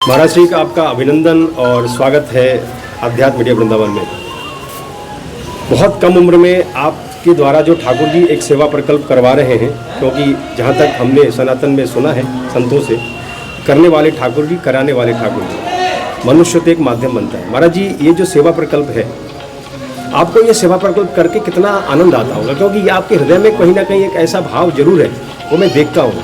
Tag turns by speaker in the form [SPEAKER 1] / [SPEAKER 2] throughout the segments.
[SPEAKER 1] महाराज श्री का आपका अभिनंदन और स्वागत है आध्यात्म मीडिया वृंदावन में। बहुत कम उम्र में आपके द्वारा जो ठाकुर जी एक सेवा प्रकल्प करवा रहे हैं, क्योंकि जहाँ तक हमने सनातन में सुना है संतों से, करने वाले ठाकुर जी, कराने वाले ठाकुर जी, मनुष्य तो एक माध्यम बनता है। महाराज जी, ये जो सेवा प्रकल्प है, आपको ये सेवा प्रकल्प करके कितना आनंद आता होगा? क्योंकि ये आपके हृदय में कहीं ना कहीं एक ऐसा भाव जरूर है, वो मैं देखता हूँ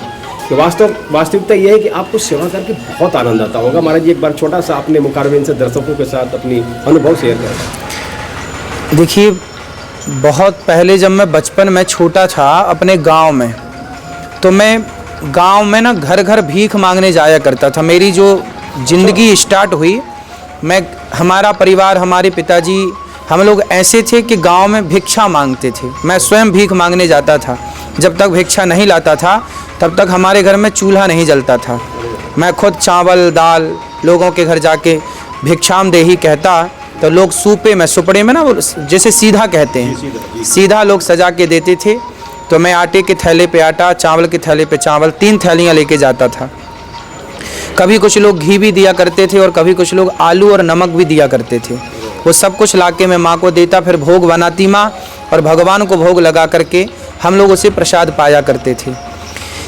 [SPEAKER 1] कि वास्तविकता ये है कि आपको सेवा करके बहुत आनंद आता होगा। महाराज जी, एक बार छोटा सा अपने मुखारबिंद से दर्शकों के साथ अपनी अनुभव शेयर करें।
[SPEAKER 2] देखिए, बहुत पहले जब मैं बचपन में छोटा था अपने गांव में, तो मैं गांव में ना घर घर भीख मांगने जाया करता था। मेरी जो ज़िंदगी स्टार्ट हुई, हमारा परिवार, हमारे पिताजी, हम लोग ऐसे थे कि गांव में भिक्षा मांगते थे। मैं स्वयं भीख मांगने जाता था। जब तक भिक्षा नहीं लाता था तब तक हमारे घर में चूल्हा नहीं जलता था। मैं खुद चावल दाल लोगों के घर जाके भिक्षाम देही कहता, तो लोग सूपे में, सुपड़े में ना, वो जैसे सीधा कहते हैं, सीधा लोग सजा के देते थे। तो मैं आटे के थैले पे आटा, चावल के थैले पे चावल, 3 थैलियाँ लेके जाता था। कभी कुछ लोग घी भी दिया करते थे और कभी कुछ लोग आलू और नमक भी दिया करते थे। वो सब कुछ लाके मैं माँ को देता, फिर भोग बनाती माँ, और भगवान को भोग लगा करके हम लोग उसे प्रसाद पाया करते थे।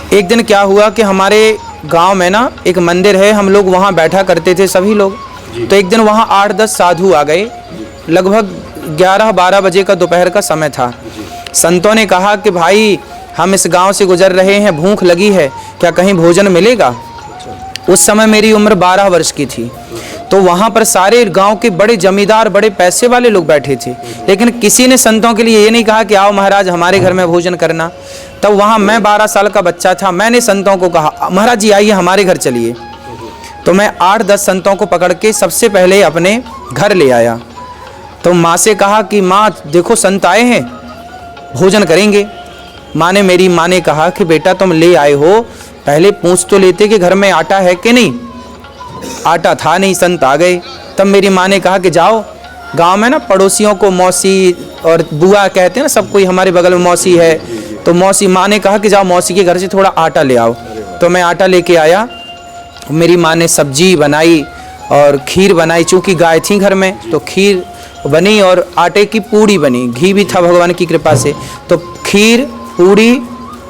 [SPEAKER 2] एक दिन क्या हुआ कि हमारे गांव में ना एक मंदिर है, हम लोग वहाँ बैठा करते थे सभी लोग। तो एक दिन वहाँ 8-10 साधु आ गए। लगभग 11-12 बजे का दोपहर का समय था। संतों ने कहा कि भाई, हम इस गांव से गुजर रहे हैं, भूख लगी है, क्या कहीं भोजन मिलेगा? उस समय मेरी उम्र 12 वर्ष की थी। तो वहाँ पर सारे गांव के बड़े जमींदार, बड़े पैसे वाले लोग बैठे थे, लेकिन किसी ने संतों के लिए ये नहीं कहा कि आओ महाराज हमारे घर में भोजन करना। तब वहाँ मैं 12 साल का बच्चा था। मैंने संतों को कहा, महाराज जी आइए हमारे घर चलिए। तो मैं 8-10 संतों को पकड़ के सबसे पहले अपने घर ले आया। तो माँ से कहा कि माँ देखो, संत आए हैं, भोजन करेंगे। मेरी माँ ने कहा कि बेटा, तुम ले आए हो, पहले पूछ तो लेते कि घर में आटा है कि नहीं। आटा था नहीं, संत आ गए। तब मेरी माँ ने कहा कि जाओ, गांव में ना पड़ोसियों को मौसी और बुआ कहते हैं ना, सब कोई हमारे बगल में मौसी है, तो मौसी, माँ ने कहा कि जाओ मौसी के घर से थोड़ा आटा ले आओ। तो मैं आटा लेके आया। मेरी माँ ने सब्जी बनाई और खीर बनाई। चूँकि गाय थी घर में, तो खीर बनी और आटे की पूड़ी बनी। घी भी था भगवान की कृपा से। तो खीर, पूड़ी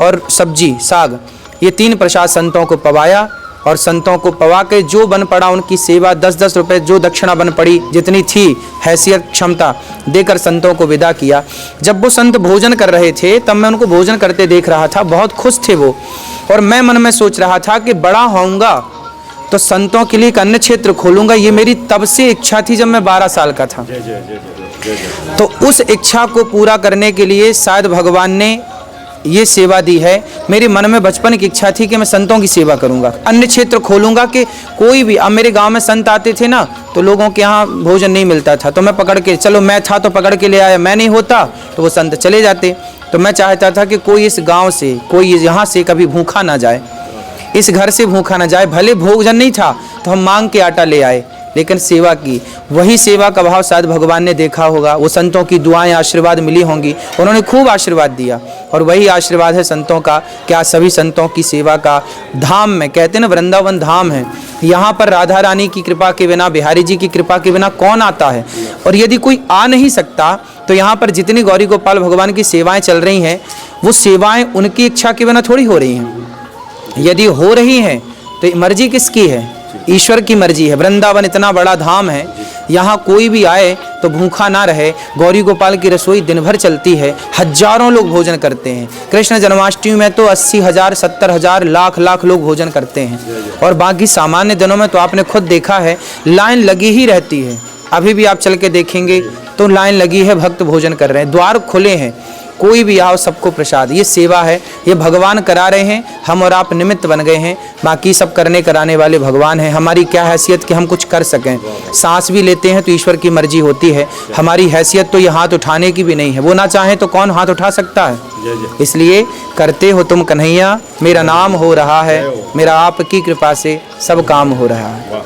[SPEAKER 2] और सब्जी, साग, ये 3 प्रसाद संतों को पवाया। और संतों को पवा के जो बन पड़ा उनकी सेवा, 10-10 रुपये जो दक्षिणा बन पड़ी, जितनी थी हैसियत क्षमता, देकर संतों को विदा किया। जब वो संत भोजन कर रहे थे तब मैं उनको भोजन करते देख रहा था। बहुत खुश थे वो। और मैं मन में सोच रहा था कि बड़ा होऊंगा तो संतों के लिए एक अन्य क्षेत्र खोलूंगा। ये मेरी तब से इच्छा थी, जब मैं 12 साल का था। तो उस इच्छा को पूरा करने के लिए शायद भगवान ने ये सेवा दी है। मेरे मन में बचपन की इच्छा थी कि मैं संतों की सेवा करूंगा, अन्य क्षेत्र खोलूंगा कि कोई भी, अब मेरे गांव में संत आते थे ना, तो लोगों के यहाँ भोजन नहीं मिलता था, तो मैं पकड़ के, चलो मैं था तो पकड़ के ले आया, मैं नहीं होता तो वो संत चले जाते। तो मैं चाहता था कि कोई इस गाँव से, कोई यहाँ से कभी भूखा ना जाए, इस घर से भूखा ना जाए। भले भोजन नहीं था तो हम मांग के आटा ले आए, लेकिन सेवा की। वही सेवा का भाव शायद भगवान ने देखा होगा। वो संतों की दुआएं, आशीर्वाद मिली होंगी, उन्होंने खूब आशीर्वाद दिया। और वही आशीर्वाद है संतों का। क्या सभी संतों की सेवा का धाम में, कहते हैं ना वृंदावन धाम है, यहाँ पर राधा रानी की कृपा के बिना, बिहारी जी की कृपा के बिना कौन आता है? और यदि कोई आ नहीं सकता तो यहाँ पर जितनी गौरी गोपाल भगवान की सेवाएँ चल रही हैं, वो सेवाएँ उनकी इच्छा के बिना थोड़ी हो रही हैं। यदि हो रही हैं तो मर्जी किसकी है? ईश्वर की मर्जी है। वृंदावन इतना बड़ा धाम है, यहाँ कोई भी आए तो भूखा ना रहे। गौरी गोपाल की रसोई दिन भर चलती है, हजारों लोग भोजन करते हैं। कृष्ण जन्माष्टमी में तो 80,000, 70,000, लाख लोग भोजन करते हैं। और बाकी सामान्य दिनों में तो आपने खुद देखा है, लाइन लगी ही रहती है। अभी भी आप चल के देखेंगे तो लाइन लगी है, भक्त भोजन कर रहे हैं, द्वार खुले हैं, कोई भी आओ सबको प्रसाद। ये सेवा है, ये भगवान करा रहे हैं, हम और आप निमित्त बन गए हैं। बाकी सब करने कराने वाले भगवान हैं। हमारी क्या हैसियत कि हम कुछ कर सकें? सांस भी लेते हैं तो ईश्वर की मर्जी होती है। हमारी हैसियत तो ये हाथ उठाने की भी नहीं है। वो ना चाहे तो कौन हाथ उठा सकता है? इसलिए करते हो तुम कन्हैया, मेरा नाम हो रहा है, मेरा आपकी कृपा से सब काम हो रहा है।